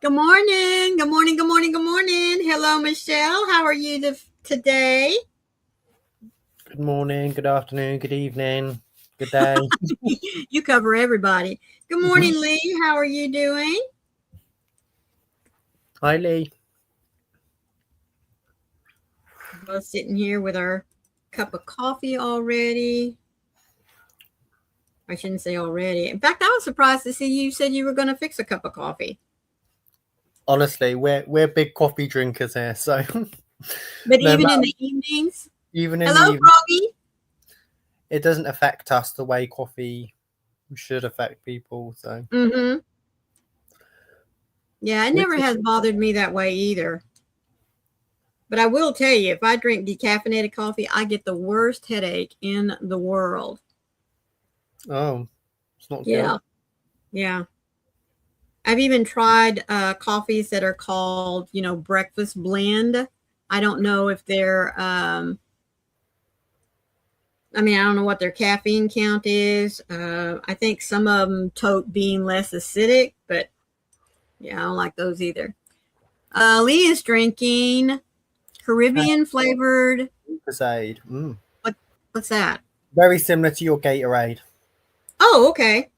Good morning. Good morning. Good morning. Good morning. Hello, Michelle. How are you today? Good morning, good afternoon, good evening, good day. You cover everybody. Good Mhm. morning, Lee. How are you doing? Hi, Lee. Both sitting here with our cup of coffee already. I shouldn't say already. In fact, I was surprised to see you said you were going to fix a cup of coffee. Honestly, we're big coffee drinkers here, so But no even in matter, the evenings. even in the Hello, evening, Froggy. it doesn't affect us the way coffee should affect people. So, Mm-hmm. Yeah, it which never has bothered me that way either. But I will tell you, if I drink decaffeinated coffee, I get the worst headache in the world. oh, it's not good. Yeah. Yeah. I've even tried coffees that are called, breakfast blend. I don't know if they're, I don't know what their caffeine count is. I think some of them tote being less acidic, but yeah, I don't like those either. Lee is drinking Caribbean flavored. Crochet. What, what's that? Very similar to your Gatorade. Oh, okay.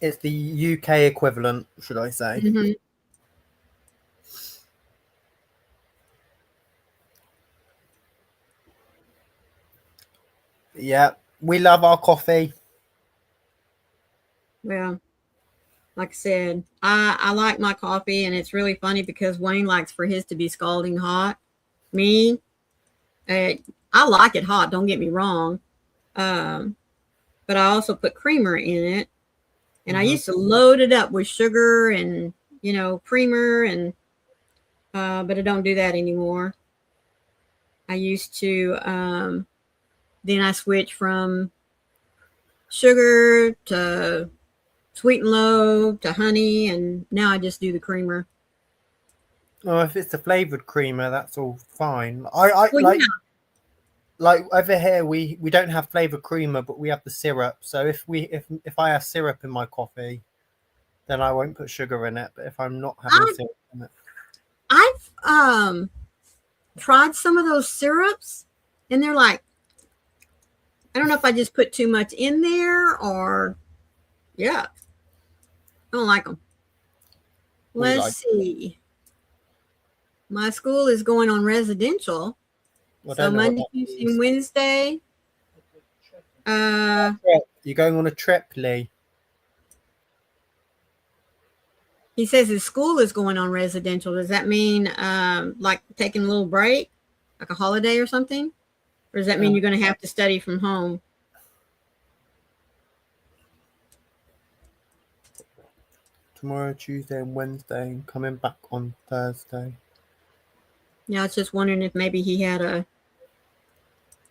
It's the UK equivalent, should I say? Hmm. Yeah, we love our coffee. Well, like I said, I like my coffee, and it's really funny because Wayne likes for his to be scalding hot. Me, uh, I like it hot. Don't get me wrong, um, but I also put creamer in it, and I Hmm. used to load it up with sugar and creamer, and but I don't do that anymore. I used to. Then I switched from sugar to sweet and low to honey, and now I just do the creamer. Oh, if it's a flavored creamer, that's all fine. I Well, like over here we don't have flavored creamer, but we have the syrup. So if I have syrup in my coffee, then I won't put sugar in it. But if I'm not having I syrup in it, I've tried some of those syrups, and they're like, I don't know if I just put too much in there or yeah, I don't like them. we Let's like. see. My school is going on residential, I so don't know what Monday, that Tuesday, and means. Wednesday. Uh, Trip. You're going on a trip, Lee. he says his school is going on residential. Does that mean like taking a little break, like a holiday or something, or does that mean Uh, you're going to have to study from home? Tomorrow, Tuesday, and Wednesday, and coming back on Thursday. Yeah, I was just wondering if maybe he had a,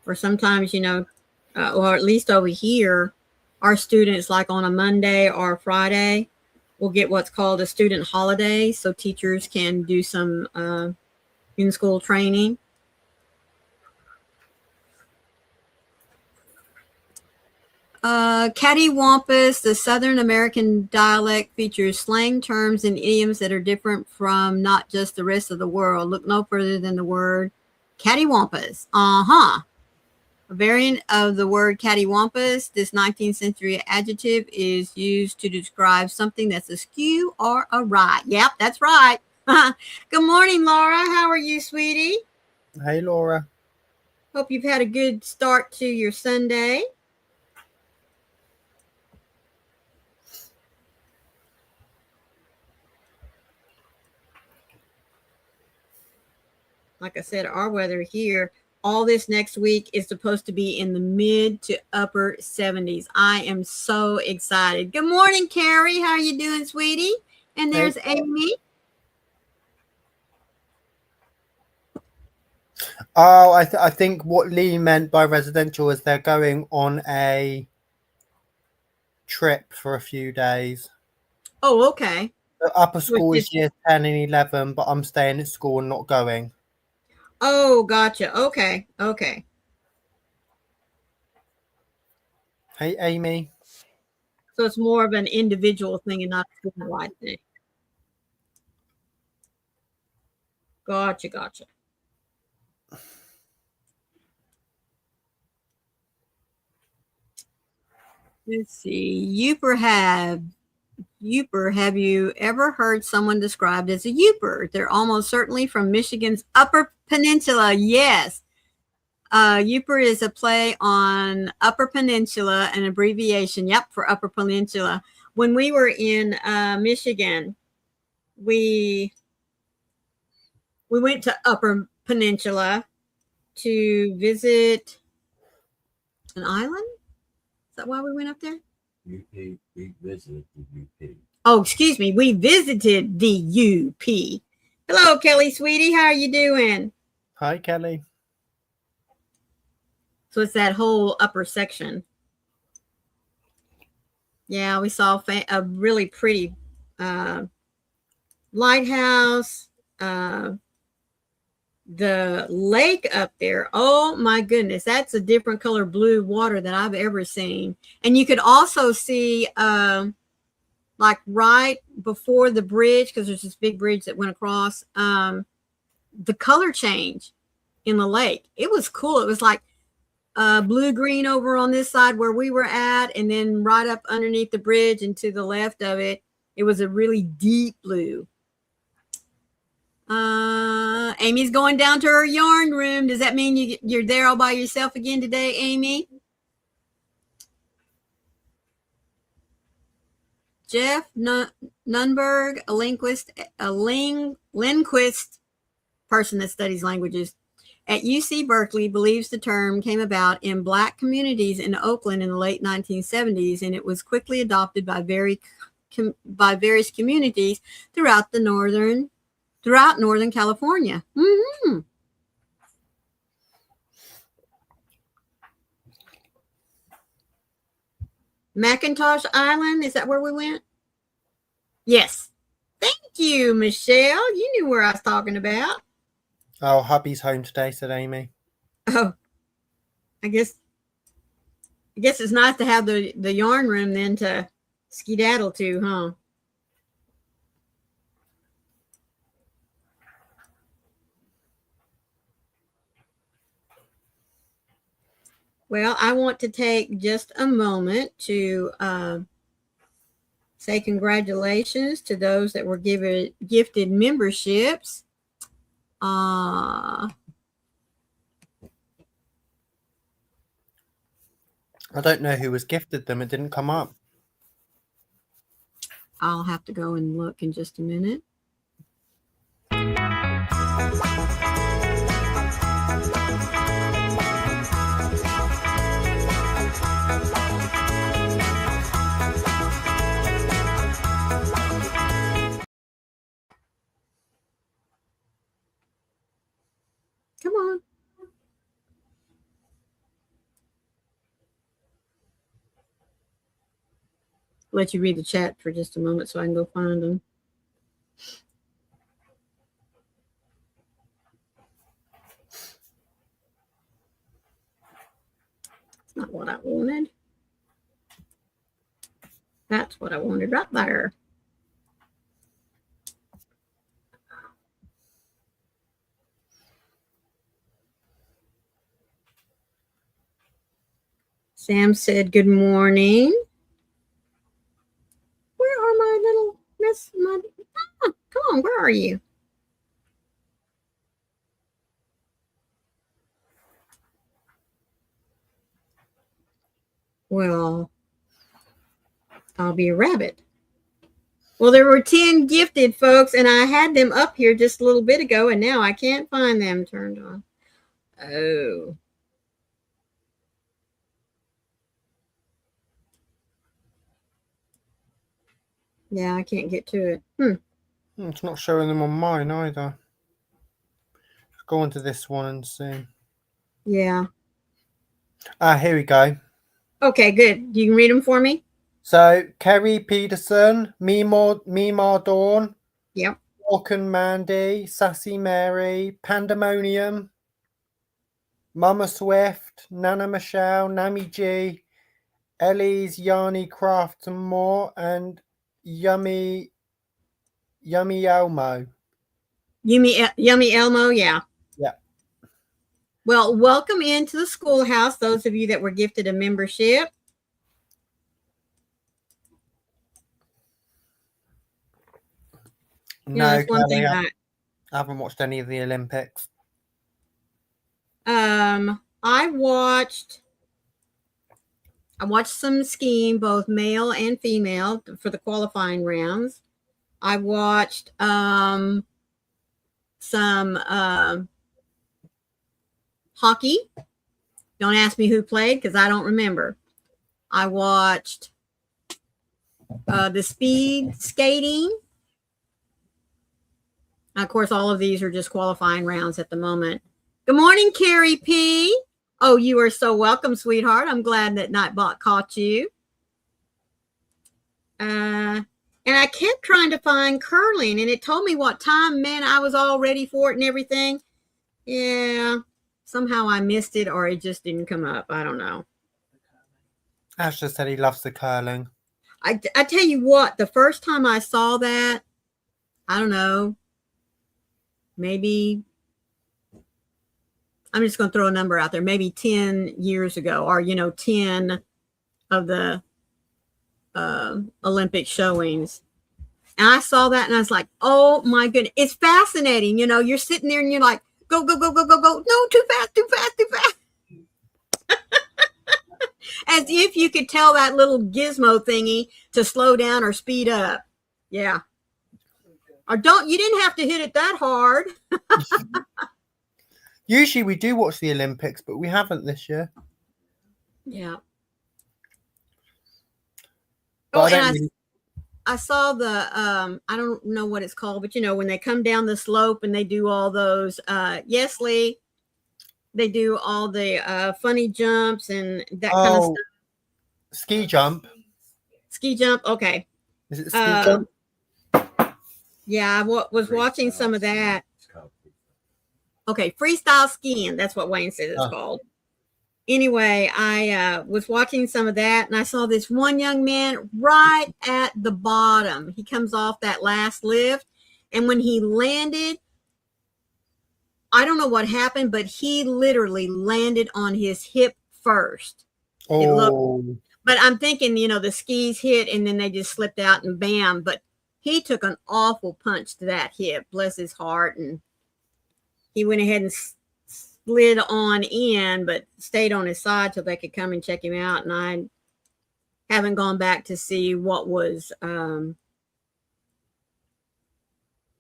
or sometimes or at least over here, our students like on a Monday or a Friday will get what's called a student holiday, so teachers can do some in school training. Cattywampus, the Southern American dialect, features slang terms and idioms that are different from not just the rest of the world. Look no further than the word cattywampus. A variant of the word cattywampus, this 19th century adjective is used to describe something that's askew or awry. Yep, that's right. Good morning, Laura. How are you, sweetie? Hey, Laura. Hope you've had a good start to your Sunday. Like I said, our weather here, all this next week is supposed to be in the mid to upper 70s. I am so excited. Good morning, Carrie. How are you doing, sweetie? And Hey. there's Amy. Oh, I think what Lee meant by residential is they're going on a trip for a few days. Oh, okay. The upper So it's school is just, year 10 and 11, but I'm staying at school and not going. oh, gotcha. Okay. Okay. Hey, Amy. So it's more of an individual thing and not a school-wide thing. Gotcha. Let's see. Youper. Have you ever heard someone described as a Youper? They're almost certainly from Michigan's Upper Peninsula. Yes. Youper is a play on Upper Peninsula, an abbreviation, for Upper Peninsula. When we were in Michigan, we went to Upper Peninsula to visit an island. Is that why we went up there? We visited the UP. Oh, excuse me. We visited the UP. Hello, Kelly, sweetie. How are you doing? Hi, Kelly. So it's that whole upper section. Yeah, we saw a really pretty lighthouse. The lake up there. Oh my goodness, that's a different color blue water that I've ever seen. And you could also see like right before the bridge, because there's this big bridge that went across, the color change in the lake. It was cool. It was like blue green over on this side where we were at, and then right up underneath the bridge and to the left of it, it was a really deep blue. Amy's going down to her yarn room. Does that mean you're there all by yourself again today, Amy? Jeff Nunberg, a linguist person that studies languages at UC Berkeley, believes the term came about in Black communities in Oakland in the late 1970s, and it was quickly adopted by various communities throughout Northern California. Mm-hmm. Macintosh Island, is that where we went? Yes. Thank you, Michelle. You knew where I was talking about. Oh, hubby's home today, said Amy. Oh, I guess it's nice to have the yarn room then to skedaddle to, huh? Well, I want to take just a moment to say congratulations to those that were gifted memberships. I don't know who was gifted them. It didn't come up. I'll have to go and look in just a minute. Come on. Let you read the chat for just a moment so I can go find them. That's not what I wanted. That's what I wanted right there. Sam said, good morning. Where are my little miss? Come on, where are you? Well, I'll be a rabbit. Well, there were 10 gifted folks, and I had them up here just a little bit ago, and now I can't find them turned on. Oh. Yeah, I can't get to it. It's not showing them on mine either. Let's go on to this one and see. Yeah. Here we go. Okay, good. You can read them for me? So, Kerry Peterson, Mima Dawn, Yep. Walken Mandy, Sassy Mary, Pandemonium, Mama Swift, Nana Michelle, Nami G, Ellie's Yarny Craft and More and Yummy Elmo. Yummy Elmo, yeah. Yeah. Well, welcome into the schoolhouse, those of you that were gifted a membership. No, That's one Kelly, thing I haven't watched any of the Olympics. I watched some skiing, both male and female, for the qualifying rounds. I watched some hockey. Don't ask me who played because I don't remember. I watched the speed skating. Of course, all of these are just qualifying rounds at the moment. Good morning, Carrie P. Oh, you are so welcome, sweetheart. I'm glad that Nightbot caught you. And I kept trying to find curling, and it told me what time. Man, I was all ready for it and everything. Yeah, somehow I missed it, or it just didn't come up. I don't know. Ash just said he loves the curling. I tell you what, the first time I saw that, I don't know, maybe, I'm just going to throw a number out there, maybe 10 years ago, or, 10 of the Olympic showings. And I saw that and I was like, oh my goodness, it's fascinating. You're sitting there and you're like, go, go, go, go, go, go. No, too fast, too fast, too fast. As if you could tell that little gizmo thingy to slow down or speed up. Yeah. Or you didn't have to hit it that hard. Usually we do watch the Olympics, but we haven't this year. Yeah. But I saw the, I don't know what it's called, but when they come down the slope and they do all those, yes, Lee, they do all the funny jumps and that kind of stuff. Ski jump. Ski jump. Okay. Is it ski jump? Yeah, I was watching some of that. Okay, freestyle skiing. That's what Wayne says it's called. Anyway, I was watching some of that, and I saw this one young man right at the bottom. He comes off that last lift, and when he landed, I don't know what happened, but he literally landed on his hip first. But I'm thinking, the skis hit, and then they just slipped out, and bam. But he took an awful punch to that hip, bless his heart, and he went ahead and slid on in, but stayed on his side till they could come and check him out. And I haven't gone back to see what was,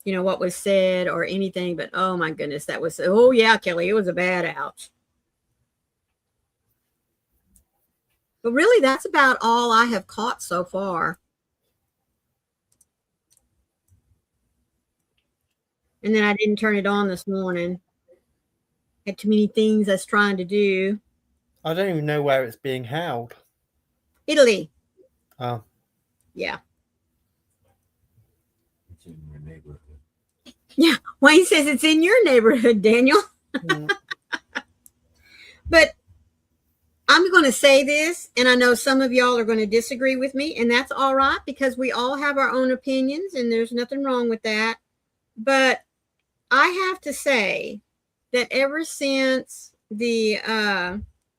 what was said or anything. But oh my goodness, that was, oh yeah, Kelly, it was a bad ouch. But really, that's about all I have caught so far. And then I didn't turn it on this morning. Had too many things I was trying to do. I don't even know where it's being held. Italy. Oh. Yeah. It's in your neighborhood. Yeah. Wayne says it's in your neighborhood, Daniel. But I'm going to say this, and I know some of y'all are going to disagree with me, and that's all right because we all have our own opinions, and there's nothing wrong with that. But I have to say that ever since the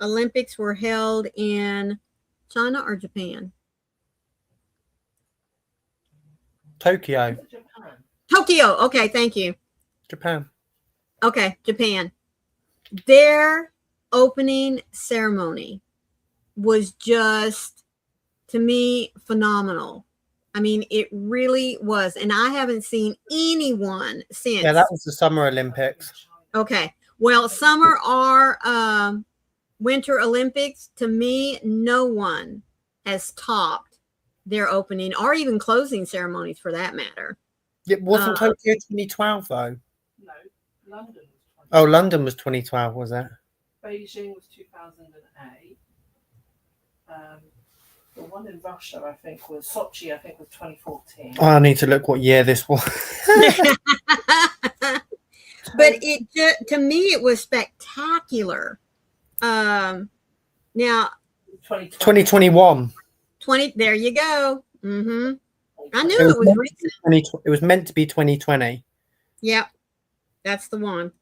Olympics were held in China or Japan? Tokyo. Tokyo. Okay, thank you. Japan. Okay, Japan. Their opening ceremony was just, to me, phenomenal. I mean, it really was. And I haven't seen anyone since. Yeah, that was the Summer Olympics. Okay. Well, summer or winter Olympics, to me, no one has topped their opening or even closing ceremonies for that matter. It wasn't Tokyo 2012, though. No, London was 2012. Oh, London was 2012, was it? Beijing was 2008. The one in Russia, I think, was Sochi, I think, was 2014. Oh, I need to look what year this was. But to me, it was spectacular. Now, 2021. 20. There you go. Mm-hmm. I knew It was it was meant to recent. be 20 it was meant to be 2020. Yep, that's the one.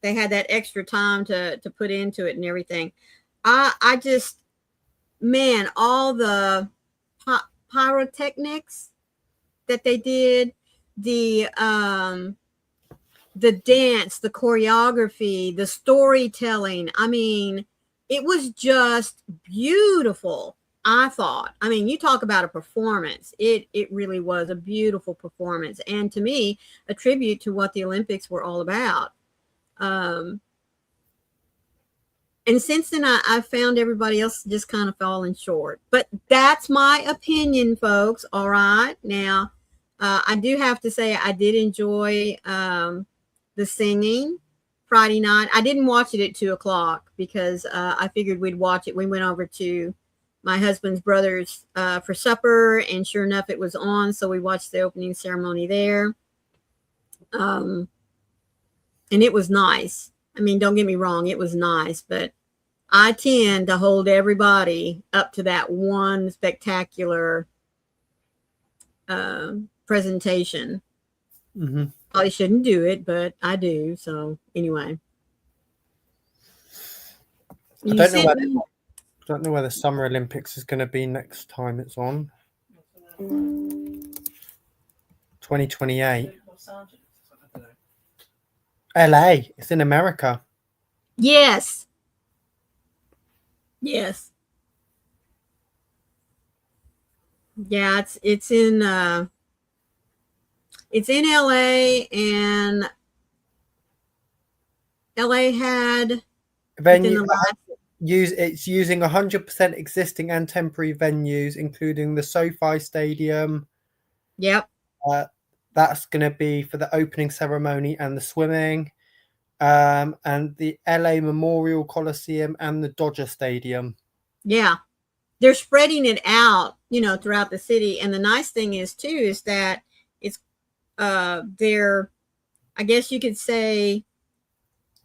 They had that extra time to put into it and everything. I just, man, all the pyrotechnics that they did, the dance, the choreography, the storytelling. I mean, it was just beautiful. I thought. I mean, you talk about a performance. It really was a beautiful performance, and to me, a tribute to what the Olympics were all about. And since then, I found everybody else just kind of falling short. But that's my opinion, folks. All right. Now, I do have to say I did enjoy the singing Friday night. I didn't watch it at 2:00 because I figured we'd watch it. We went over to my husband's brother's for supper, and sure enough, it was on. So we watched the opening ceremony there. And it was nice. I mean, don't get me wrong, it was nice, but I tend to hold everybody up to that one spectacular presentation. Mm-hmm. Probably shouldn't do it, but I do. So anyway, I don't know where the Summer Olympics is going to be next time it's on. 2028. LA. It's in America. Yes. Yes. Yeah, it's in LA, and LA had It's using 100% existing and temporary venues, including the SoFi Stadium. Yep. That's going to be for the opening ceremony and the swimming, and the LA Memorial Coliseum and the Dodger Stadium. Yeah, they're spreading it out, throughout the city. And the nice thing is too is that it's they're, I guess you could say,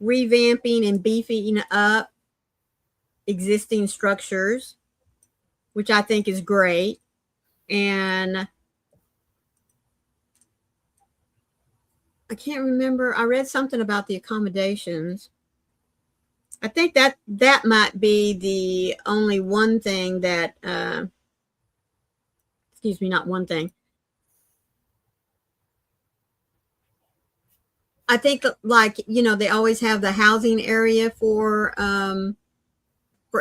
revamping and beefing up existing structures, which I think is great. And I can't remember. I read something about the accommodations. I think that might be the only one thing that, excuse me, not one thing. I think they always have the housing area for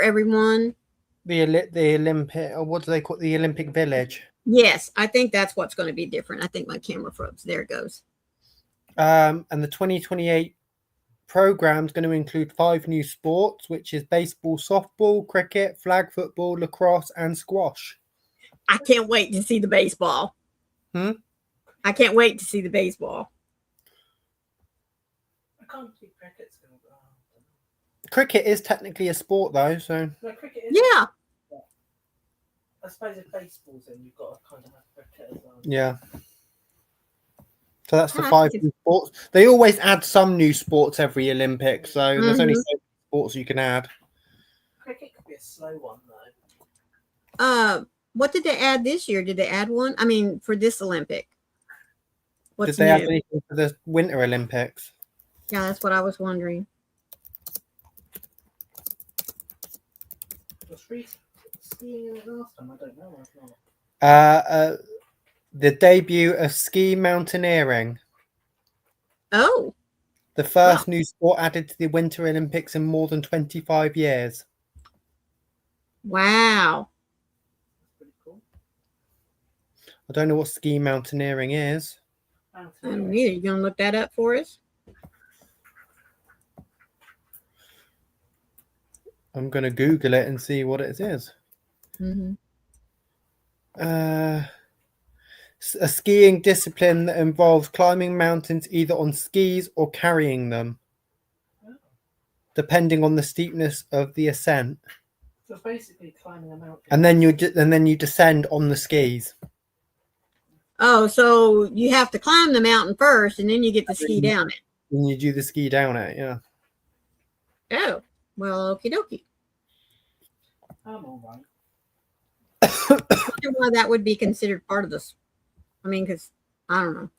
everyone. The Olympic, or what do they call it? The Olympic Village. Yes, I think that's what's going to be different. I think my camera froze. There it goes. And the 2028 program is going to include 5 new sports, which is baseball, softball, cricket, flag football, lacrosse, and squash. I can't wait to see the baseball. I can't wait to see the baseball. I can't see cricket's going to go. Cricket is technically a sport, though, so. No, cricket is. Yeah. I suppose if baseball's in, you've got to kind of have cricket as well. Yeah. So that's the 5 new sports. They always add some new sports every Olympics, so there's only so many sports you can add. Cricket could be a slow one, though. What did they add this year? Did they add one? I mean, for this Olympic. Did they add anything for the Winter Olympics? Yeah, that's what I was wondering. Was skiing in it last time? I don't know. The debut of ski mountaineering. Oh. The first new sport added to the Winter Olympics in more than 25 years. Wow. That's pretty cool. I don't know what ski mountaineering is. I don't either. You gonna look that up for us? I'm going to Google it and see what it is. Mm-hmm. A skiing discipline that involves climbing mountains either on skis or carrying them, depending on the steepness of the ascent. So it's basically climbing a mountain. And then you descend on the skis. Oh, so you have to climb the mountain first, and then you get to ski down it. And you do the ski down it, yeah. Oh, well, okie dokie. I'm all right. I wonder why that would be considered part of this. I mean, because I don't know.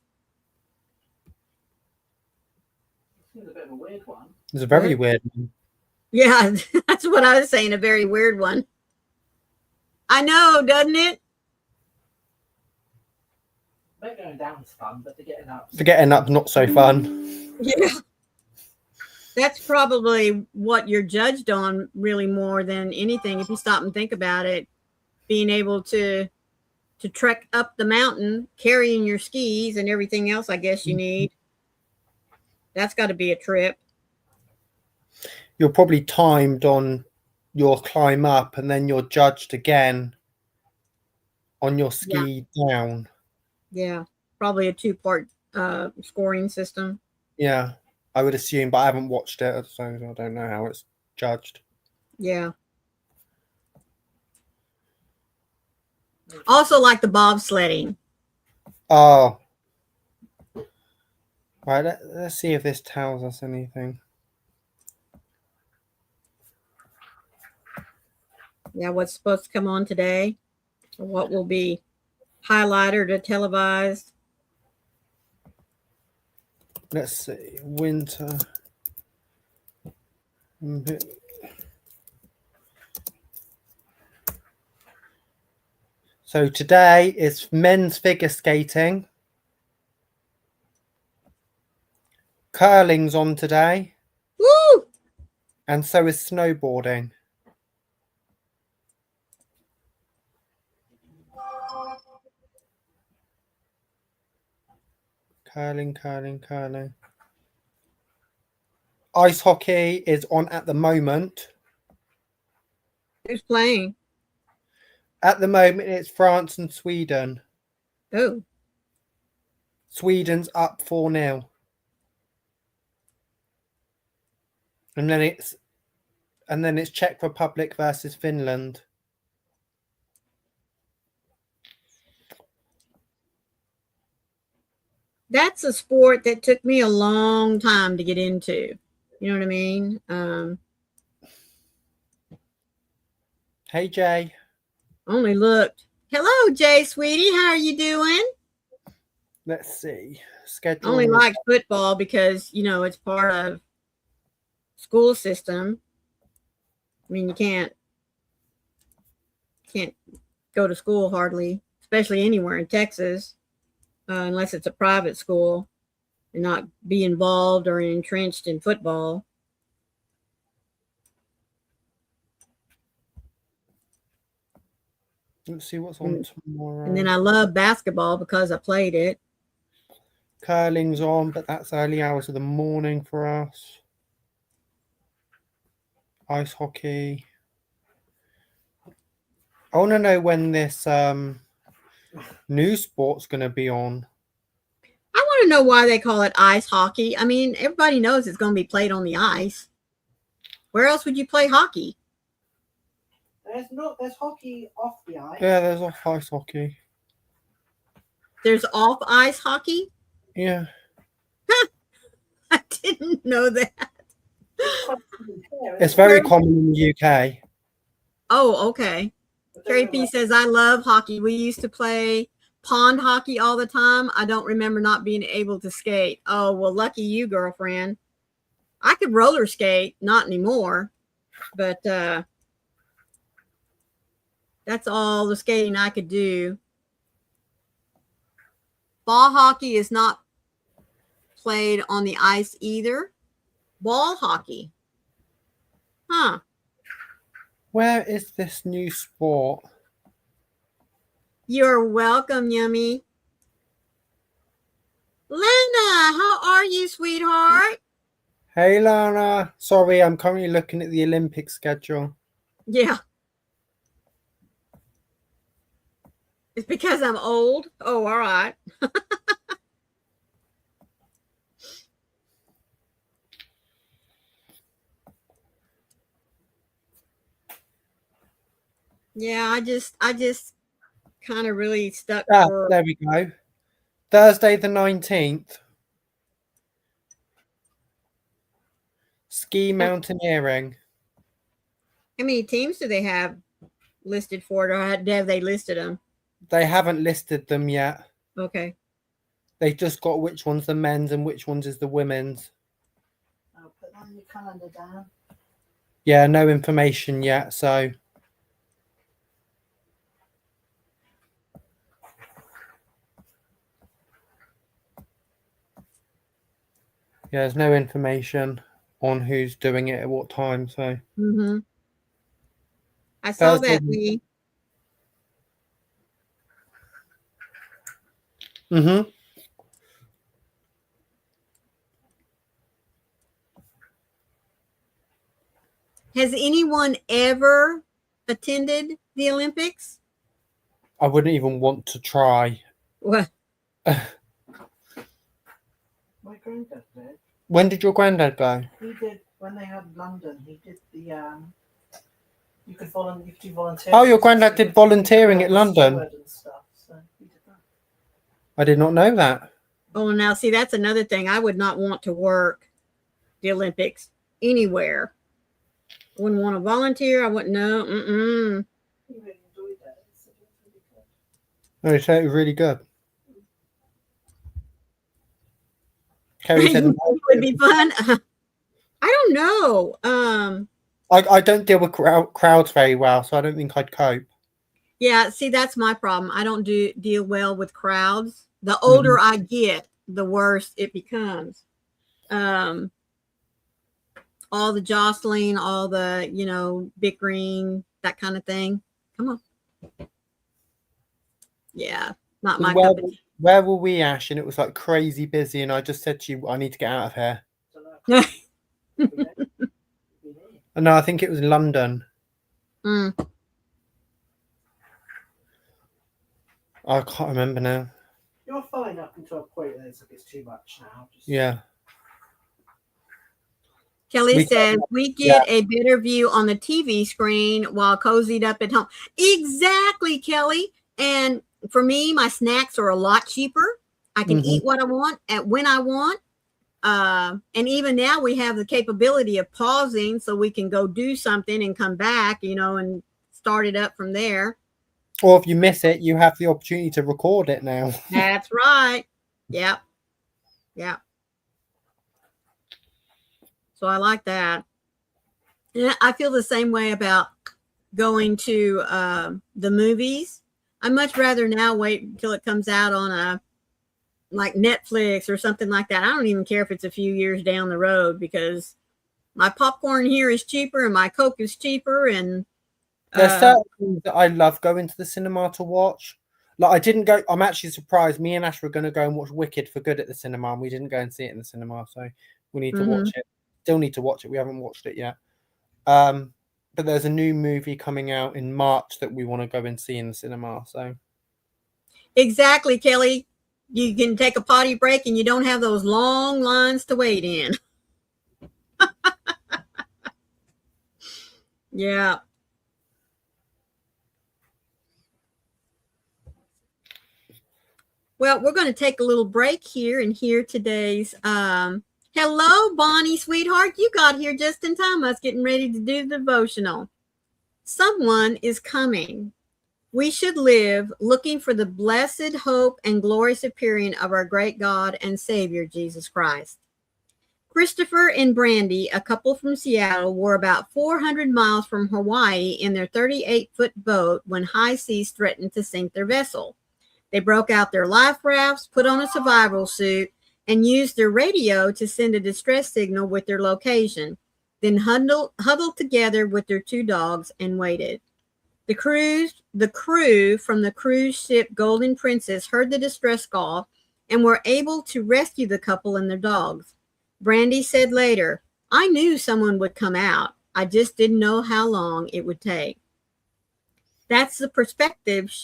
It's a bit of a weird one. It's a very What? weird one. Yeah, that's what I was saying. A very weird one. I know, doesn't it? They're going down is fun, but they're getting up. For getting up, not so fun. Yeah. That's probably what you're judged on, really, more than anything. If you stop and think about it, being able to trek up the mountain, carrying your skis and everything else, I guess you need. That's got to be a trip. You're probably timed on your climb up, and then you're judged again on your ski down. Yeah, probably a 2-part scoring system. Yeah, I would assume, but I haven't watched it, so I don't know how it's judged. Yeah. Also, like the bobsledding. Oh. Right, let's see if this tells us anything. Yeah, what's supposed to come on today, or what will be highlighted or televised. Let's see, winter. So today is men's figure skating. Curling's on today. Woo! And so is snowboarding. Curling. Ice hockey is on at the moment. Who's playing? At the moment, it's France and Sweden. Oh, Sweden's up 4-0. And then it's Czech Republic versus Finland. that's a sport that took me a long time to get into. You know what I mean? Hey, Jay. Only looked. Hello, Jay, sweetie. How are you doing? Let's see. I Schedule. only liked football because, it's part of school system. I mean, you can't go to school hardly, especially anywhere in Texas, unless it's a private school, and not be involved or entrenched in football. Let's see what's on tomorrow. And then I love basketball because I played it. Curling's on, but that's early hours of the morning for us. Ice hockey. I want to know when this new sport's going to be on. I want to know why they call it ice hockey. I mean, everybody knows it's going to be played on the ice. Where else would you play hockey? There's hockey off the ice. Yeah, there's off ice hockey. There's off ice hockey? Yeah. I didn't know that. It's very common in the UK. Oh, okay. Carrie P says, I love hockey. We used to play pond hockey all the time. I don't remember not being able to skate. Oh, well, lucky you, girlfriend. I could roller skate, not anymore, but that's all the skating I could do. Ball hockey is not played on the ice either. Ball hockey. Huh. Where is this new sport? You're welcome, Yummy. Lena, how are you, sweetheart? Hey, Lana. Sorry, I'm currently looking at the Olympic schedule. Yeah. It's because I'm old. Oh, all right. Yeah, I just kind of really stuck for. There we go. Thursday the 19th. Ski mountaineering. How many teams do they have listed for it, or have they listed them? They haven't listed them yet. Okay. They just got which one's the men's and which one's is the women's. I'll put that on your calendar down. Yeah, no information yet. So yeah, there's no information on who's doing it at what time. So I saw Thursday. that, Lee. Has anyone ever attended the Olympics? I wouldn't even want to try. Well, My granddad did. When did your granddad go? He did when they had London. He did the you could do volunteering. Oh, your granddad did volunteering at London. And stuff, so he did that. I did not know that. oh, now see, that's another thing. I would not want to work the Olympics anywhere. I wouldn't want to volunteer. I wouldn't know. He really enjoyed that. So it was really good. No, he said it was really good. Kerry said It would be fun. I don't know. I don't deal with crowds very well, so I don't think I'd cope. Yeah, see, that's my problem. I don't deal well with crowds. The older I get, the worse it becomes. All the jostling, all the, bickering, that kind of thing. Come on. Yeah, not my cup of tea. Where were we, Ash? And it was like crazy busy, and I just said to you, I need to get out of here. No, I think it was London. I can't remember now. You're fine up until a point where it's too much now. Yeah. Kelly says, we get a better view on the TV screen while cozied up at home. Exactly, Kelly. And for me, my snacks are a lot cheaper. I can eat what I want at when I want. And even now we have the capability of pausing so we can go do something and come back, and start it up from there. Or if you miss it, you have the opportunity to record it now. That's right. Yep. Yeah. So I like that. And I feel the same way about going to the movies. I'd much rather now wait until it comes out on like Netflix or something like that. I don't even care if it's a few years down the road, because my popcorn here is cheaper and my Coke is cheaper. And there's certain things that I love going to the cinema to watch. Like, I didn't go. I'm actually surprised. Me and Ash were going to go and watch Wicked for good at the cinema, and we didn't go and see it in the cinema. So we need to watch it. Still need to watch it. We haven't watched it yet. But there's a new movie coming out in March that we want to go and see in the cinema. So exactly, Kelly. You can take a potty break and you don't have those long lines to wait in. Yeah. Well, we're going to take a little break here and hear today's hello, Bonnie, sweetheart. You got here just in time. I was getting ready to do the devotional. Someone is coming. We should live looking for the blessed hope and glorious appearing of our great God and Savior, Jesus Christ. Christopher and Brandy, a couple from Seattle, were about 400 miles from Hawaii in their 38-foot boat when high seas threatened to sink their vessel. They broke out their life rafts, put on a survival suit, and used their radio to send a distress signal with their location, then huddled together with their 2 dogs and waited. The crew from the cruise ship Golden Princess heard the distress call and were able to rescue the couple and their dogs. Brandy said later, "I knew someone would come out. I just didn't know how long it would take." That's the perspective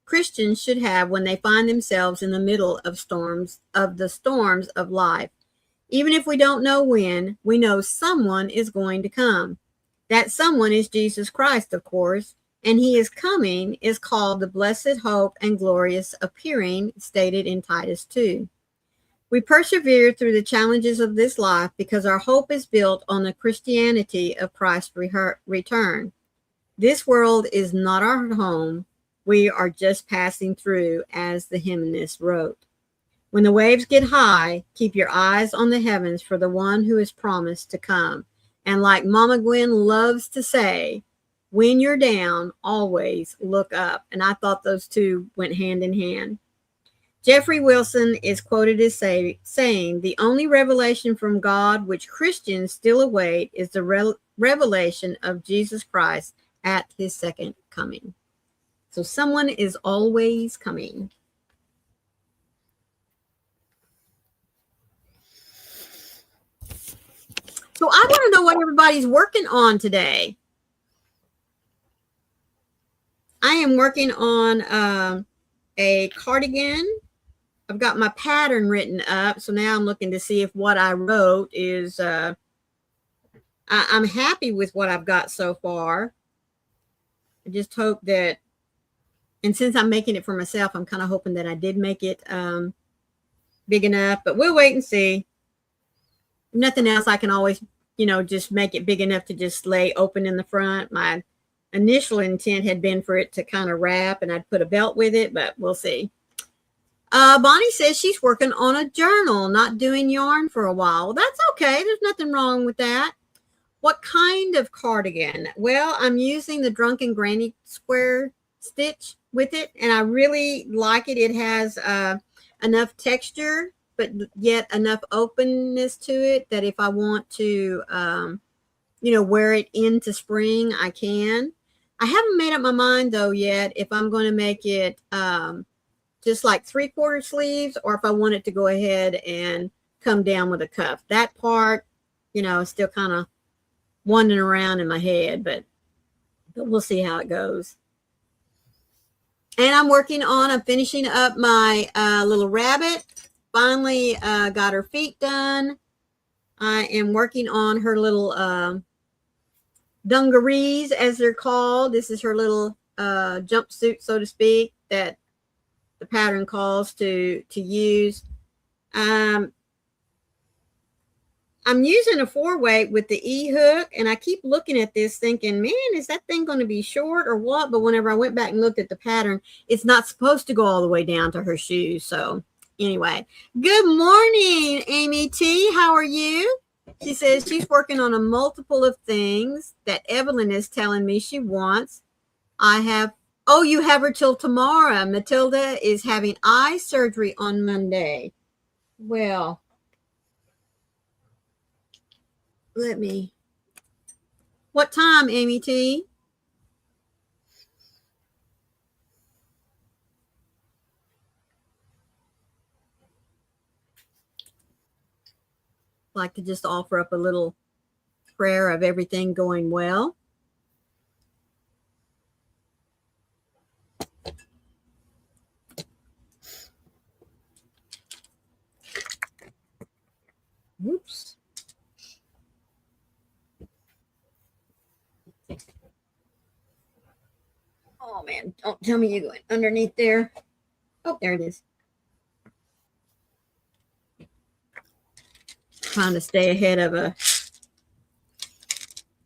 Christians should have when they find themselves in the middle of the storms of life. Even if we don't know when, we know someone is going to come. That someone is Jesus Christ, of course, and he is coming is called the blessed hope and glorious appearing, stated in Titus 2. We persevere through the challenges of this life because our hope is built on the Christianity of Christ's return. This world is not our home. We are just passing through, as the hymnist wrote. When the waves get high, keep your eyes on the heavens for the one who is promised to come. And like Mama Gwen loves to say, when you're down, always look up. And I thought those two went hand in hand. Jeffrey Wilson is quoted as saying, the only revelation from God which Christians still await is the revelation of Jesus Christ at his second coming. So someone is always coming. So I want to know what everybody's working on today. I am working on a cardigan. I've got my pattern written up. So now I'm looking to see if what I wrote is, I'm happy with what I've got so far. I just hope that, and since I'm making it for myself, I'm kind of hoping that I did make it big enough, but we'll wait and see. If nothing else, I can always, just make it big enough to just lay open in the front. My initial intent had been for it to kind of wrap and I'd put a belt with it, but we'll see. Bonnie says she's working on a journal, not doing yarn for a while. Well, that's okay. There's nothing wrong with that. What kind of cardigan? Well, I'm using the Drunken Granny square stitch with it, and I really like it. It has enough texture, but yet enough openness to it that if I want to, wear it into spring, I can. I haven't made up my mind, though, yet if I'm going to make it just like 3/4 sleeves or if I want it to go ahead and come down with a cuff. That part, is still kind of wandering around in my head, but we'll see how it goes. And I'm finishing up my little rabbit. Finally got her feet done. I am working on her little dungarees, as they're called. This is her little jumpsuit, so to speak, that the pattern calls to use. I'm using a 4-weight with the E-hook, and I keep looking at this thinking, man, is that thing going to be short or what? But whenever I went back and looked at the pattern, it's not supposed to go all the way down to her shoes. So anyway, good morning, Amy T. How are you? She says she's working on a multiple of things that Evelyn is telling me she wants. Oh, you have her till tomorrow. Matilda is having eye surgery on Monday. Well, what time, Amy T? Like to just offer up a little prayer of everything going well. Whoops. Oh man, don't tell me you're going underneath there. Oh, there it is. Trying to stay ahead of a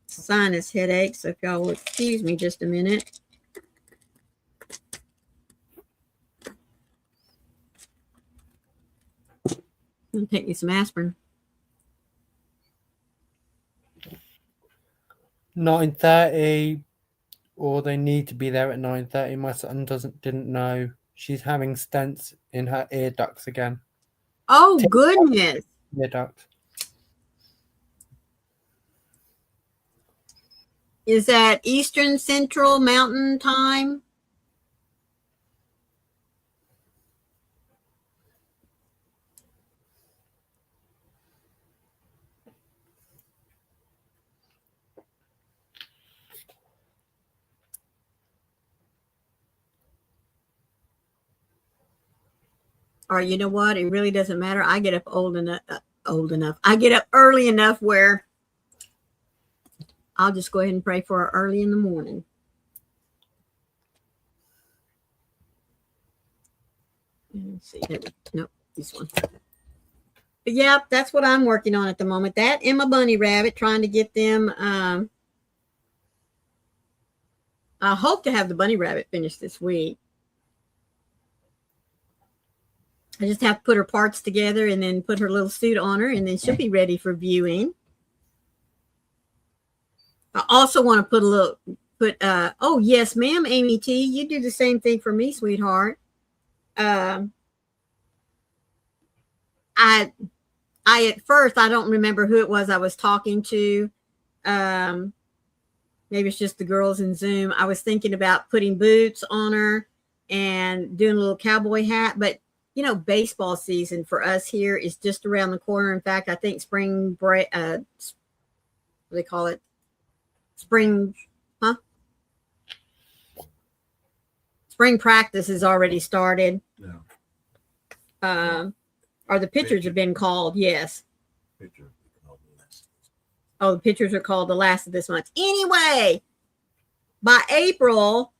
sinus headache, so if y'all will excuse me just a minute. I'll take me some aspirin. 9:30, or they need to be there at 9:30. My son didn't know. She's having stents in her ear ducts again. Oh goodness! Ear duct. Is that Eastern, Central, Mountain time? Or you know what? It really doesn't matter. I get up old enough. I get up early enough where I'll just go ahead and pray for her early in the morning. Let's see. Nope, this one. But yeah, that's what I'm working on at the moment. That and my bunny rabbit, trying to get them I hope to have the bunny rabbit finished this week. I just have to put her parts together and then put her little suit on her, and then she'll be ready for viewing. I also want to oh yes, ma'am, Amy T, you do the same thing for me, sweetheart. I at first, I don't remember who it was I was talking to. Maybe it's just the girls in Zoom. I was thinking about putting boots on her and doing a little cowboy hat, but you know, baseball season for us here is just around the corner. In fact, I think spring break, what do they call it? Spring practice has already started. Yeah. Or the pitchers have been called. Yes. Picture called this. Oh, the pitchers are called the last of this month. Anyway, by April,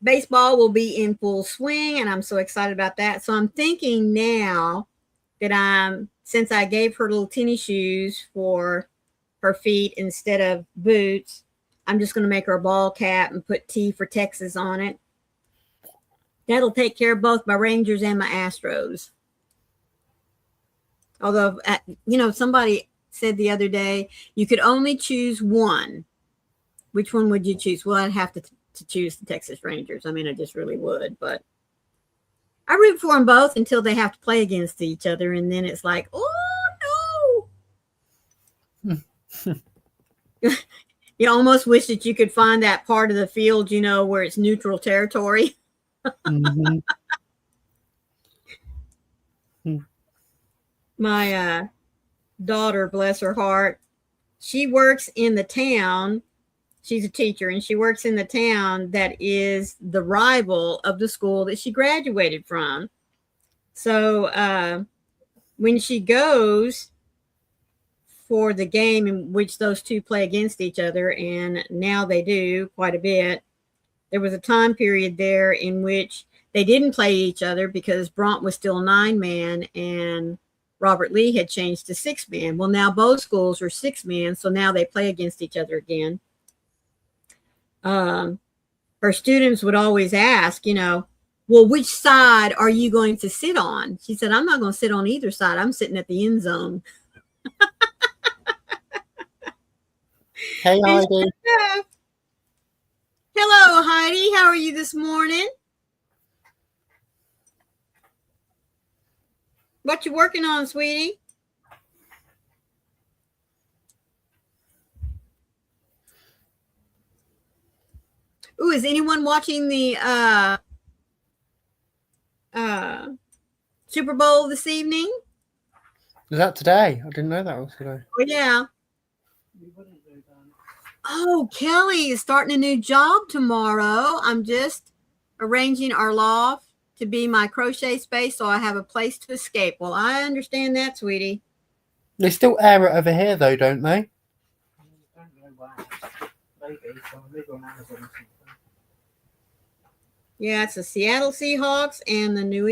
baseball will be in full swing, and I'm so excited about that. So I'm thinking now that since I gave her little tennis shoes for her feet instead of boots, I'm just going to make her a ball cap and put T for Texas on it. That'll take care of both my Rangers and my Astros. Although, somebody said the other day, you could only choose one. Which one would you choose? Well, I'd have to choose the Texas Rangers. I mean, I just really would. But I root for them both until they have to play against each other. And then it's like, oh, no. You almost wish that you could find that part of the field, where it's neutral territory. Mm-hmm. My daughter, bless her heart, she works in the town. She's a teacher, and she works in the town that is the rival of the school that she graduated from. So when she goes for the game in which those two play against each other, and now they do quite a bit, there was a time period there in which they didn't play each other because Bronte was still 9-man and Robert Lee had changed to 6-man. Well, now both schools are 6-man, so now they play against each other again. Her students would always ask, well, which side are you going to sit on? She said, I'm not going to sit on either side. I'm sitting at the end zone. Hey, Heidi. Hello, Heidi. How are you this morning? What you working on, sweetie? Ooh, is anyone watching the Super Bowl this evening? Is that today? I didn't know that was today. Oh, yeah. Oh, Kelly is starting a new job tomorrow. I'm just arranging our loft to be my crochet space so I have a place to escape. Well, I understand that, sweetie. They still air it over here, though, don't they? Yeah, it's the Seattle Seahawks and the New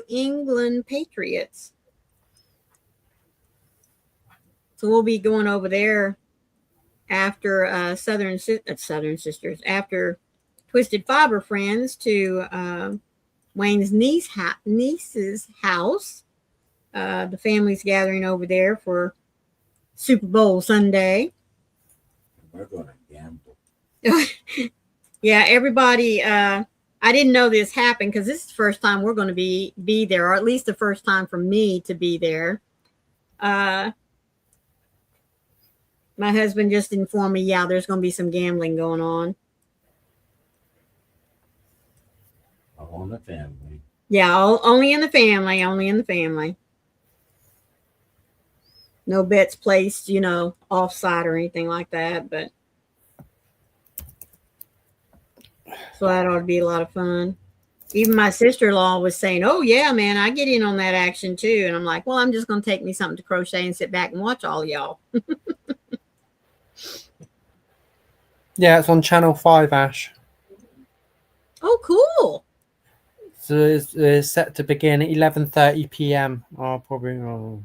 England Patriots. So we'll be going over there after Southern Sisters, after Twisted Fiber Friends, to Wayne's niece's house. The family's gathering over there for Super Bowl Sunday. We're going to gamble. Yeah, everybody. I didn't know this happened because this is the first time we're going to be there, or at least the first time for me to be there. My husband just informed me, yeah, there's going to be some gambling going on. All in the family. Yeah, only in the family. Only in the family. No bets placed, offside or anything like that. But so that ought to be a lot of fun. Even my sister-in-law was saying, oh, yeah, man, I get in on that action too. And I'm like, well, I'm just going to take me something to crochet and sit back and watch all y'all. Yeah, it's on Channel 5, Ash. Oh, cool. So it's set to begin at 11:30 p.m. Oh, probably. Oh.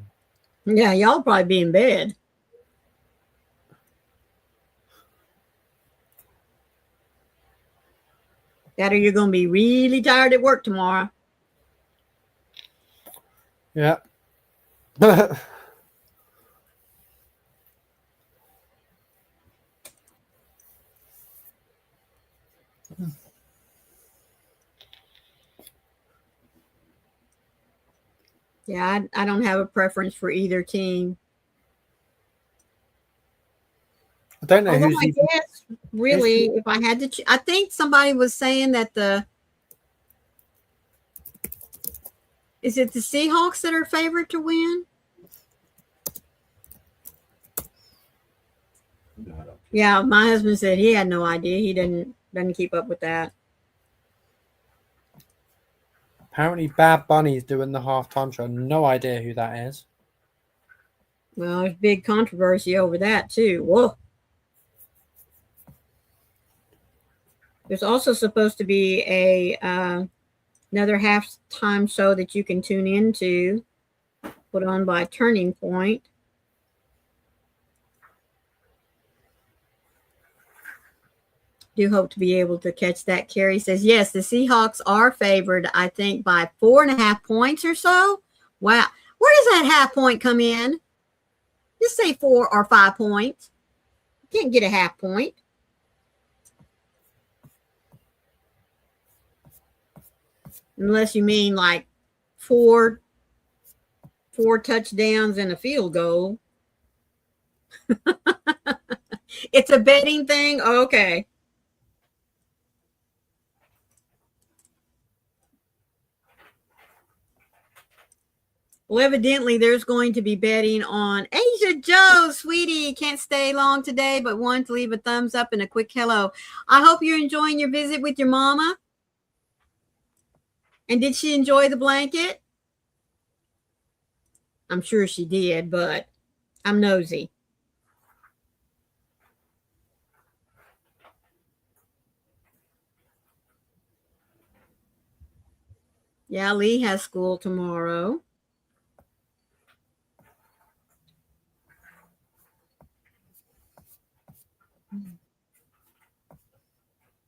Yeah, y'all probably be in bed. That or you're going to be really tired at work tomorrow. Yeah. Yeah, I don't have a preference for either team. I don't know Although who's I even. guess, really, if I had to, I think somebody was saying that is it the Seahawks that are favored to win? No, I don't care. Yeah, my husband said he had no idea. He doesn't keep up with that. Apparently, Bad Bunny's doing the halftime show. No idea who that is. Well, there's big controversy over that too. Whoa. There's also supposed to be another halftime show that you can tune into, put on by Turning Point. Do hope to be able to catch that. Carrie says, yes, the Seahawks are favored, I think, by 4.5 points or so. Wow. Where does that half point come in? Just say 4 or 5 points. You can't get a half point. Unless you mean like four touchdowns and a field goal. It's a betting thing? Okay. Well, evidently there's going to be betting on Asia Joe, sweetie. Can't stay long today, but wanted to leave a thumbs up and a quick hello. I hope you're enjoying your visit with your mama. And did she enjoy the blanket? I'm sure she did, but I'm nosy. Yeah, Lee has school tomorrow.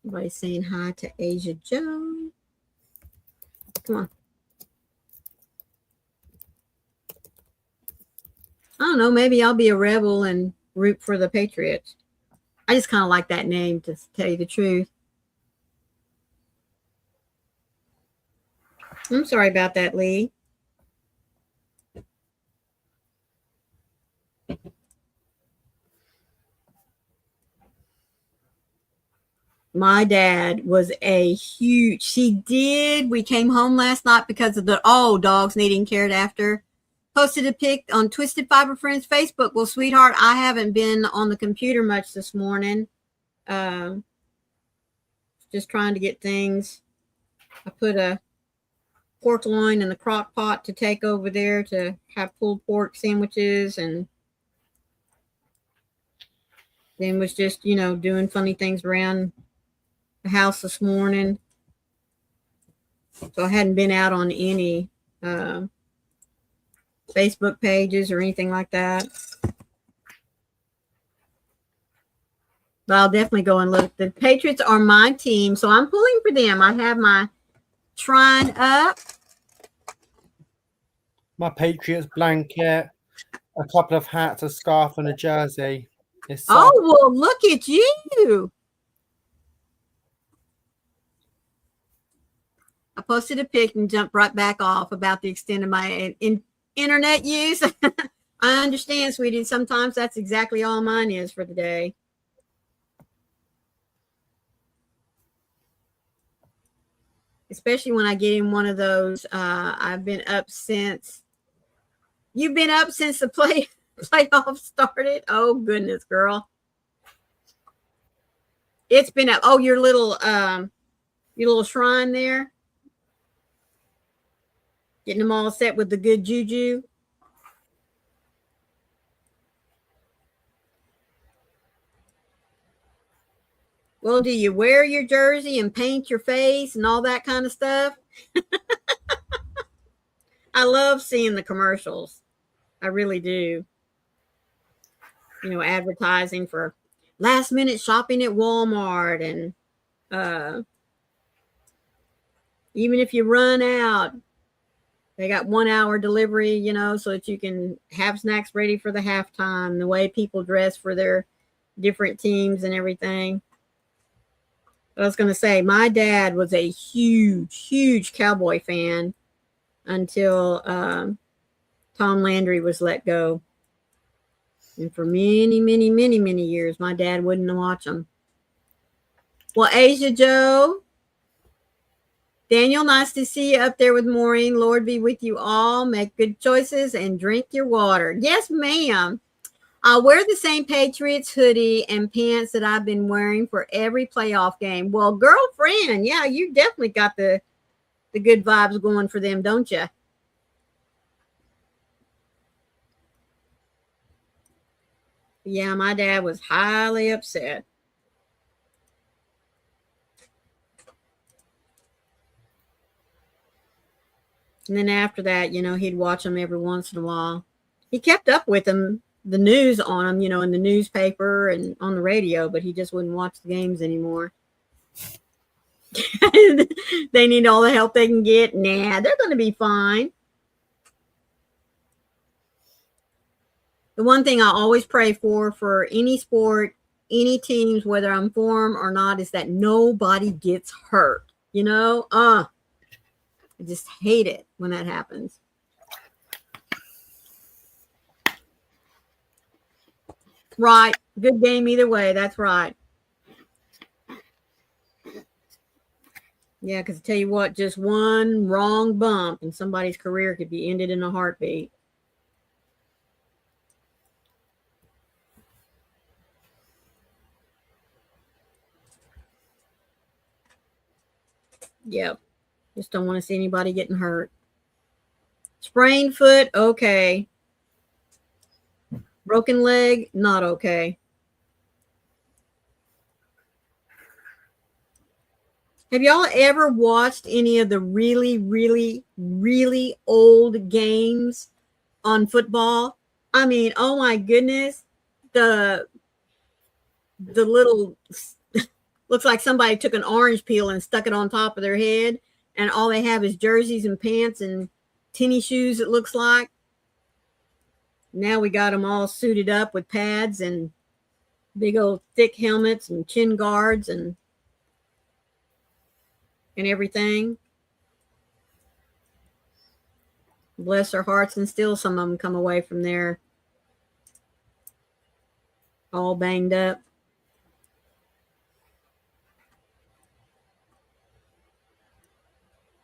Everybody's saying hi to Asia Joe. Come on. I don't know. Maybe I'll be a rebel and root for the Patriots. I just kind of like that name, to tell you the truth. I'm sorry about that, Lee. My dad was we came home last night because of the dogs needing cared after. Posted a pic on Twisted Fiber Friends Facebook. Well, sweetheart, I haven't been on the computer much this morning. Just trying to get things. I put a pork loin in the crock pot to take over there to have pulled pork sandwiches, and then was just, doing funny things around the house this morning. So I hadn't been out on any Facebook pages or anything like that. But I'll definitely go and look. The Patriots are my team, so I'm pulling for them. I have my shrine up. My Patriots blanket, a couple of hats, a scarf, and a jersey. Oh, well, look at you. I posted a pic and jumped right back off about the extent of my internet use. I understand, sweetie. Sometimes that's exactly all mine is for the day. Especially when I get in one of those. I've been up since. You've been up since the playoff started. Oh goodness, girl. It's been up. Oh, your little shrine there. Getting them all set with the good juju. Well, do you wear your jersey and paint your face and all that kind of stuff? I love seeing the commercials. I really do. Advertising for last minute shopping at Walmart and Even if you run out, they got 1 hour delivery, you know, so that you can have snacks ready for the halftime, the way people dress for their different teams and everything. I was going to say, my dad was a huge Cowboy fan until Tom Landry was let go. And for many years, my dad wouldn't watch them. Well, Asia Joe, Daniel, nice to see you up there with Maureen. Lord be with you all. Make good choices and drink your water. Yes, ma'am. I'll wear the same Patriots hoodie and pants that I've been wearing for every playoff game. Well, girlfriend, yeah, you definitely got the good vibes going for them, don't you? Yeah, my dad was highly upset. And then after that, you know, he'd watch them every once in a while. He kept up with them, the news on them, you know, in the newspaper and on the radio, but he just wouldn't watch the games anymore. They need all the help they can get. Nah, they're going to be fine. The one thing I always pray for any sport, any teams, whether I'm for them or not, is that nobody gets hurt. You know, I just hate it when that happens. Right. Good game either way. That's right. Yeah, because I tell you what, just one wrong bump and somebody's career could be ended in a heartbeat. Yep. Just don't want to see anybody getting hurt. Sprained foot, okay. Broken leg, not okay. Have y'all ever watched any of the really old games on football? I mean, oh my goodness. The little looks like somebody took an orange peel and stuck it on top of their head, and all they have is jerseys and pants and tennis shoes, it looks like. Now we got them all suited up with pads and big old thick helmets and chin guards and everything. Bless their hearts, and still some of them come away from there all banged up.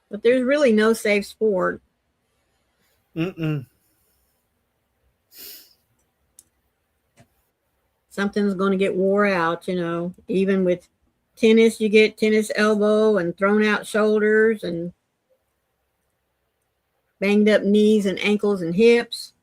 But there's really no safe sport. Something's going to get wore out, you know. Even with tennis, you get tennis elbow and thrown out shoulders and banged up knees and ankles and hips.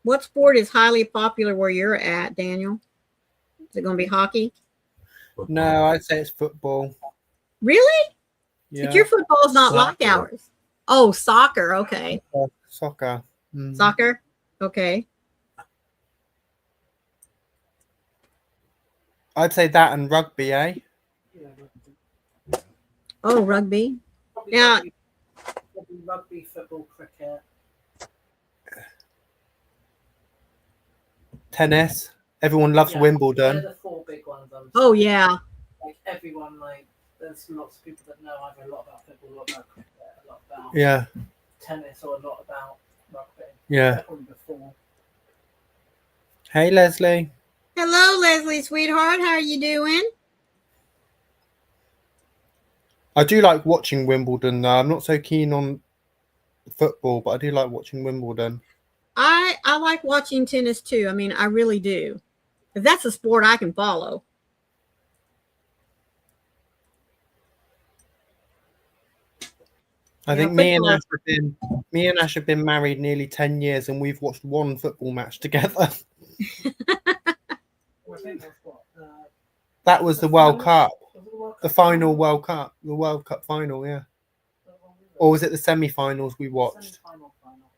What sport is highly popular where you're at, Daniel? Is it going to be hockey? No, I'd say it's football. Really? Yeah. But your football is not locked hours. Oh, soccer. Okay. Soccer. Soccer? Okay. I'd say that and rugby, eh? Yeah, Oh, rugby. probably Yeah. rugby, football, cricket. Tennis. Everyone loves Yeah, Wimbledon. They're the four big ones. Oh, yeah. Like everyone, like there's lots of people that know either a lot about football, a lot about cricket, a lot about Yeah. tennis, or a lot about rugby. Yeah. Probably before. Hey, Leslie. Hello, Leslie, sweetheart. How are you doing? I do like watching Wimbledon, though. I'm not so keen on football, but I do like watching Wimbledon. I like watching tennis too. I mean, I really do. If that's a sport I can follow. I Yeah, think me and football. Ash have been married nearly 10 years, and we've watched one football match together. I think that's what That was the the World final- Cup, was it the World the Cup final World Cup, the World Cup final, yeah. What was it? Or was it the semi-finals we watched? Semi-final, final.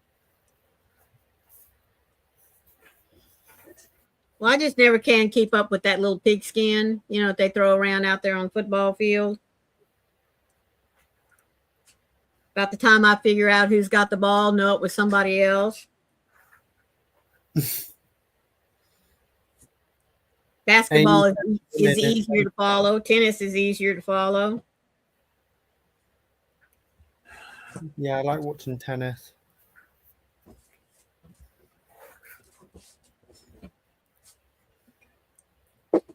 Well, I just never can keep up with that little pigskin, that they throw around out there on the football field. About the time I figure out who's got the ball, no, it was somebody else. Basketball is easier to follow. Tennis is easier to follow. Yeah, I like watching tennis.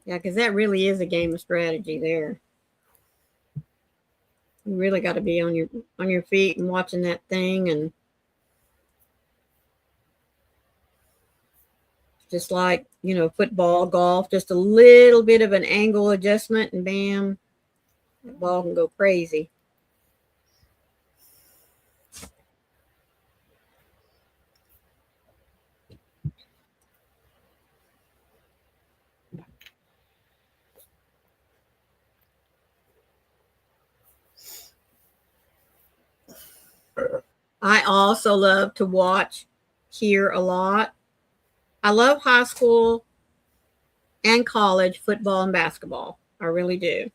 Yeah, because that really is a game of strategy there. You really got to be on your feet and watching that thing, and just like football, golf, just a little bit of an angle adjustment, and bam, the ball can go crazy. I also love to watch here a lot. I love high school and college football and basketball. I really do.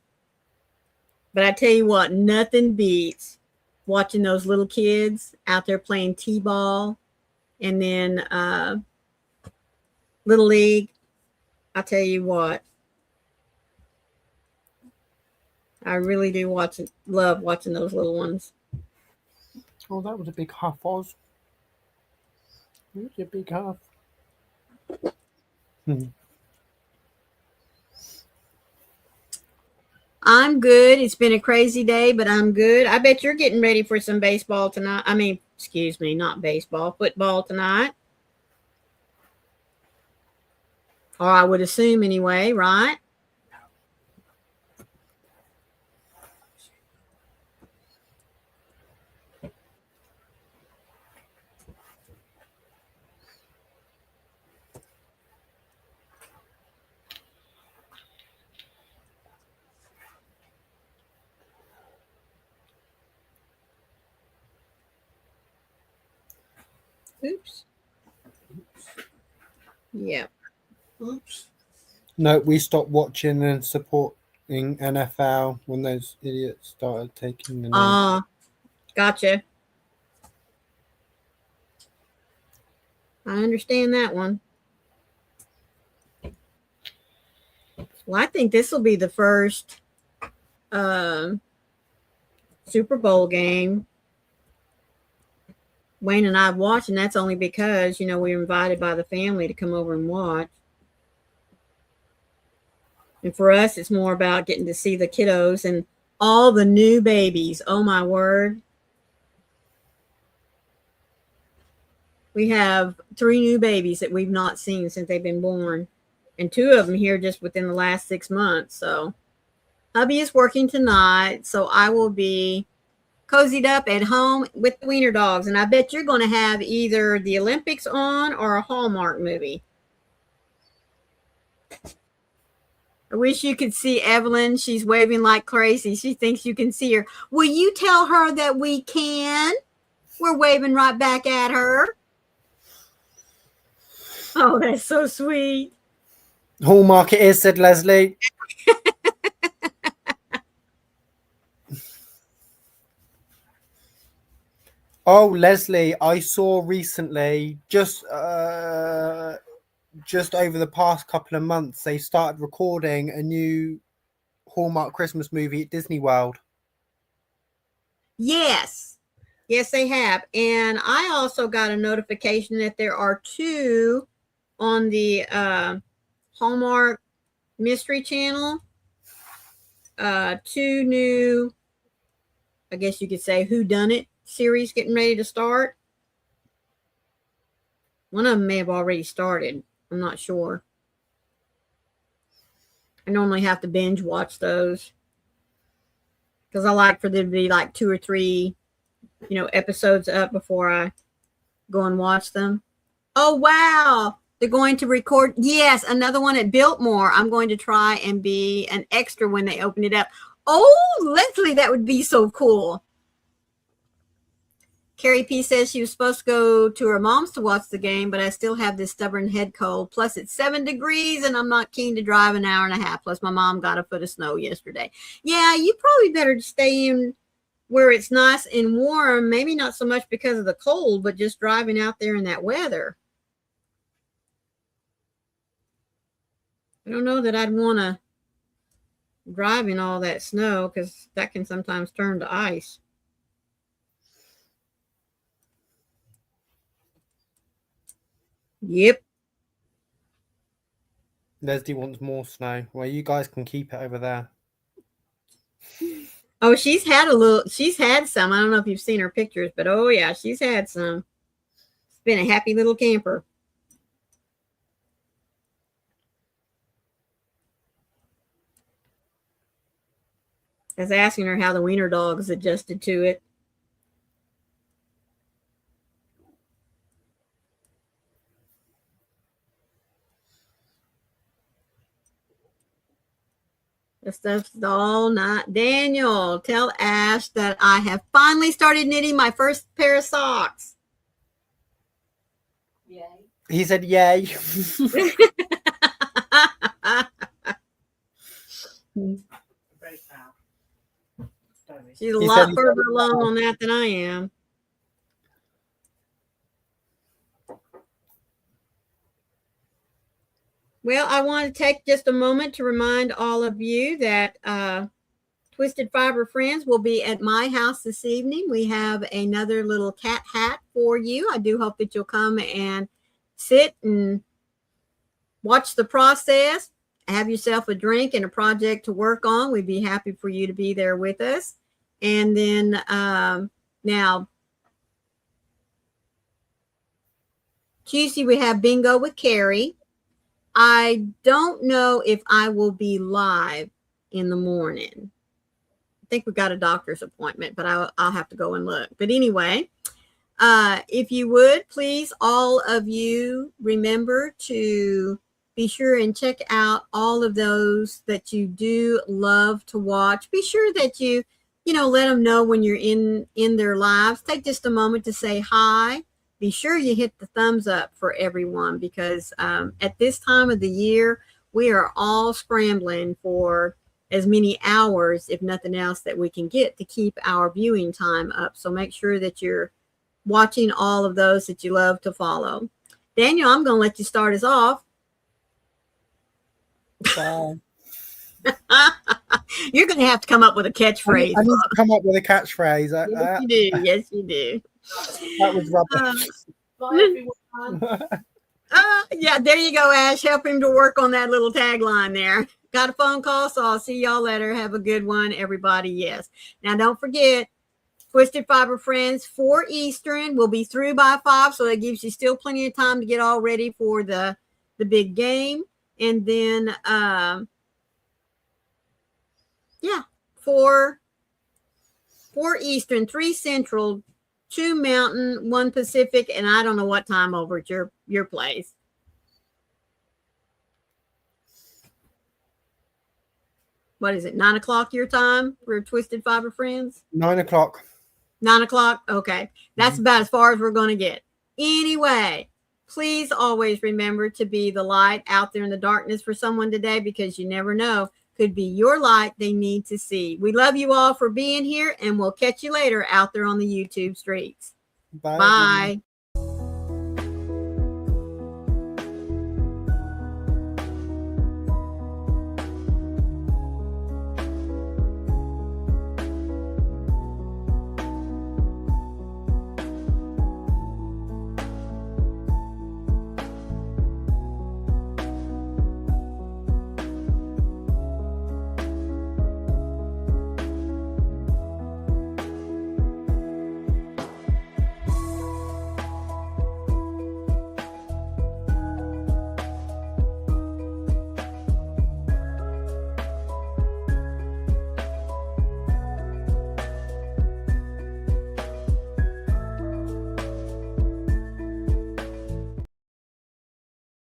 But I tell you what, nothing beats watching those little kids out there playing t-ball and then Little League. I tell you what, I really do love watching those little ones. Oh, that was a big huff, Oz. It was a big huff. I'm good. It's been a crazy day, but I'm good. I bet you're getting ready for some baseball tonight. I mean, excuse me, not baseball, football tonight. Or I would assume anyway, right? Oops. Yeah. Oops. No, we stopped watching and supporting NFL when those idiots started taking the name. Gotcha. I understand that one. Well, I think this will be the first Super Bowl game Wayne and I have watched, and that's only because, we were invited by the family to come over and watch. And for us, it's more about getting to see the kiddos and all the new babies. Oh, my word. We have 3 new babies that we've not seen since they've been born, and 2 of them here just within the last 6 months. So hubby is working tonight, so I will be cozied up at home with the wiener dogs. And I bet you're going to have either the Olympics on or a Hallmark movie. I wish you could see Evelyn. She's waving like crazy. She thinks you can see her. Will you tell her that we can? We're waving right back at her. Oh, that's so sweet. Hallmark it is, said Leslie. Oh, Leslie, I saw recently, just over the past couple of months, they started recording a new Hallmark Christmas movie at Disney World. Yes, they have. And I also got a notification that there are 2 on the Hallmark Mystery Channel. 2 new, I guess you could say, whodunit series getting ready to start. One of them may have already started. I'm not sure. I normally have to binge watch those because I like for there to be like 2 or 3 episodes up before I go and watch them. Oh, wow. They're going to record. Yes, another one at Biltmore. I'm going to try and be an extra when they open it up. Oh, Leslie, that would be so cool. Carrie P says she was supposed to go to her mom's to watch the game, but I still have this stubborn head cold. Plus, it's 7 degrees, and I'm not keen to drive an hour and a half. Plus, my mom got a foot of snow yesterday. Yeah, you probably better stay in where it's nice and warm. Maybe not so much because of the cold, but just driving out there in that weather. I don't know that I'd want to drive in all that snow because that can sometimes turn to ice. Yep. Leslie wants more snow. Well, you guys can keep it over there. Oh, she's had some. I don't know if you've seen her pictures, but oh yeah, she's had some. It's been a happy little camper. I was asking her how the wiener dogs adjusted to it. The stuff's all not. Daniel, tell Ash that I have finally started knitting my first pair of socks. Yay. He said, yay. Very proud. She's a He lot said he's further very along proud. on that than I am. Well, I want to take just a moment to remind all of you that Twisted Fiber Friends will be at my house this evening. We have another little cat hat for you. I do hope that you'll come and sit and watch the process, have yourself a drink and a project to work on. We'd be happy for you to be there with us. And then now, Tuesday we have bingo with Carrie. I don't know if I will be live in the morning. I think we've got a doctor's appointment, but I'll have to go and look. But anyway, if you would, please, all of you, remember to be sure and check out all of those that you do love to watch. Be sure that you let them know when you're in their lives. Take just a moment to say hi. Be sure you hit the thumbs up for everyone because at this time of the year, we are all scrambling for as many hours, if nothing else, that we can get to keep our viewing time up. So make sure that you're watching all of those that you love to follow. Daniel, I'm going to let you start us off. Bye. You're going to have to come up with a catchphrase. I need to come up with a catchphrase. Yes, you do. Yes, you do. That was rubbish. Bye, everyone. Yeah, there you go, Ash. Help him to work on that little tagline there. Got a phone call, so I'll see y'all later. Have a good one, everybody. Yes. Now, don't forget, Twisted Fiber Friends, 4 Eastern. We'll be through by 5, so that gives you still plenty of time to get all ready for the big game. And then, 4 Eastern, 3 Central, 2 Mountain, 1 Pacific, and I don't know what time over at your place. What is it, 9 o'clock your time for Twisted Fiber Friends? 9 o'clock. 9 o'clock? Okay. That's about as far as we're going to get. Anyway, please always remember to be the light out there in the darkness for someone today, because you never know. Could be your light they need to see. We love you all for being here, and we'll catch you later out there on the YouTube streets. Bye. Bye.